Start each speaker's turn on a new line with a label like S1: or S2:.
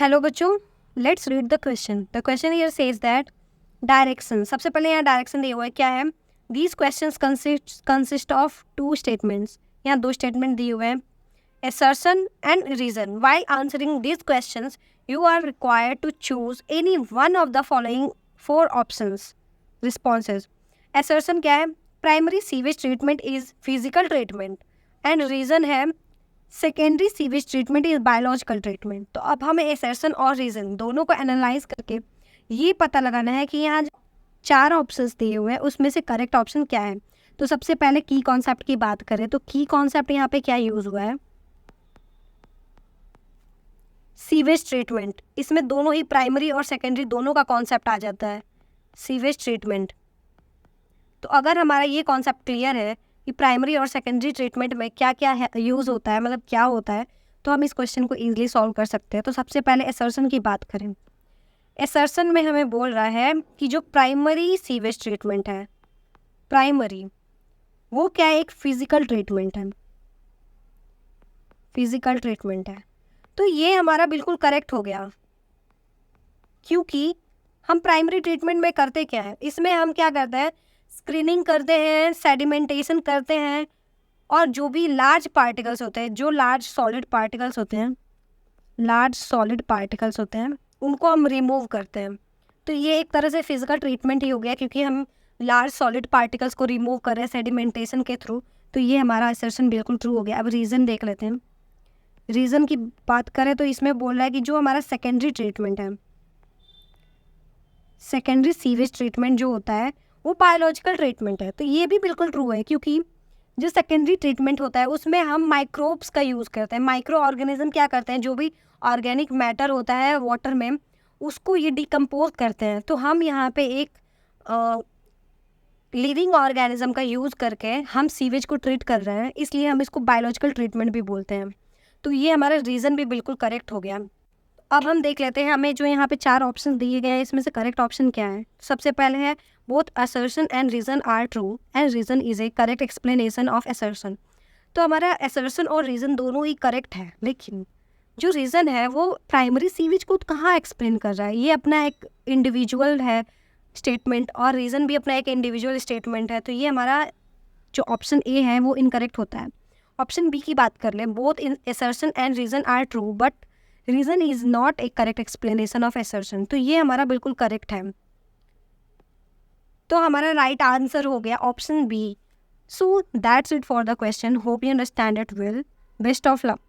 S1: Hello बच्चों, let's read the question. The question here says that direction. सबसे पहले यहाँ डायरेक्शन दिया हुआ है. क्या है? These questions consist of two statements. यहाँ दो स्टेटमेंट दिए हुए हैं. assertion and reason. While answering these questions, you are required to choose any one of the following four options. Responses. Assertion क्या है? Primary sewage treatment is physical treatment. And reason है secondary sewage treatment is biological treatment. तो अब हमें assertion और reason दोनों को analyse करके ये पता लगाना है कि यहाँ चार ऑप्शंस दिए हुए हैं उसमें से करेक्ट ऑप्शन क्या है. तो सबसे पहले की कॉन्सेप्ट की बात करें तो की कॉन्सेप्ट यहाँ पे क्या यूज हुआ है? Sewage treatment. इसमें दोनों ही प्राइमरी और सेकेंडरी दोनों का कॉन्सेप्ट आ जाता है, सीवेज ट्रीटमेंट. तो अगर हमारा ये कॉन्सेप्ट क्लियर है कि प्राइमरी और सेकेंडरी ट्रीटमेंट में क्या क्या यूज़ होता है, मतलब क्या होता है, तो हम इस क्वेश्चन को ईजिली सॉल्व कर सकते हैं. तो सबसे पहले असर्शन की बात करें. असर्शन में हमें बोल रहा है कि जो प्राइमरी सीवेज ट्रीटमेंट है, प्राइमरी वो क्या है? एक फिजिकल ट्रीटमेंट है, फिजिकल ट्रीटमेंट है. तो ये हमारा बिल्कुल करेक्ट हो गया, क्योंकि हम प्राइमरी ट्रीटमेंट में करते क्या है? इसमें हम क्या करते हैं? स्क्रीनिंग करते हैं, सेडिमेंटेशन करते हैं, और जो भी लार्ज पार्टिकल्स होते हैं, जो लार्ज सॉलिड पार्टिकल्स होते हैं, लार्ज सॉलिड पार्टिकल्स होते हैं, उनको हम रिमूव करते हैं. तो ये एक तरह से फिजिकल ट्रीटमेंट ही हो गया, क्योंकि हम लार्ज सॉलिड पार्टिकल्स को रिमूव कर रहे हैं सेडिमेंटेशन के थ्रू. तो ये हमारा असर्शन बिल्कुल ट्रू हो गया. अब रीज़न देख लेते हैं. रीज़न की बात करें तो इसमें बोल रहा है कि जो हमारा सेकेंडरी ट्रीटमेंट है, सेकेंडरी सीवेज ट्रीटमेंट जो होता है वो बायोलॉजिकल ट्रीटमेंट है. तो ये भी बिल्कुल ट्रू है, क्योंकि जो सेकेंडरी ट्रीटमेंट होता है उसमें हम माइक्रोब्स का यूज़ करते हैं. माइक्रो ऑर्गेनिज्म क्या करते हैं? जो भी ऑर्गेनिक मैटर होता है वाटर में, उसको ये डिकम्पोज करते हैं. तो हम यहाँ पे एक लिविंग ऑर्गेनिज्म का यूज़ करके हम सीवेज को ट्रीट कर रहे हैं, इसलिए हम इसको बायोलॉजिकल ट्रीटमेंट भी बोलते हैं. तो ये हमारा रीज़न भी बिल्कुल करेक्ट हो गया. अब हम देख लेते हैं हमें जो यहाँ पे चार ऑप्शन दिए गए हैं इसमें से करेक्ट ऑप्शन क्या है. सबसे पहले है both assertion and reason are true and reason is a correct explanation of assertion. तो हमारा असर्शन और रीज़न दोनों ही करेक्ट है, लेकिन जो रीज़न है वो प्राइमरी सीवेज को कहाँ एक्सप्लेन कर रहा है? ये अपना एक इंडिविजुअल है स्टेटमेंट, और रीज़न भी अपना एक इंडिविजुअल स्टेटमेंट है. तो ये हमारा जो ऑप्शन ए है वो इनकरेक्ट होता है. ऑप्शन बी की बात कर लें. Both in assertion and reason are true but reason is not a correct explanation of assertion. तो ये हमारा बिल्कुल करेक्ट है. तो हमारा राइट आंसर हो गया option B. So that's it for the question. Hope you understand it well. Best of luck.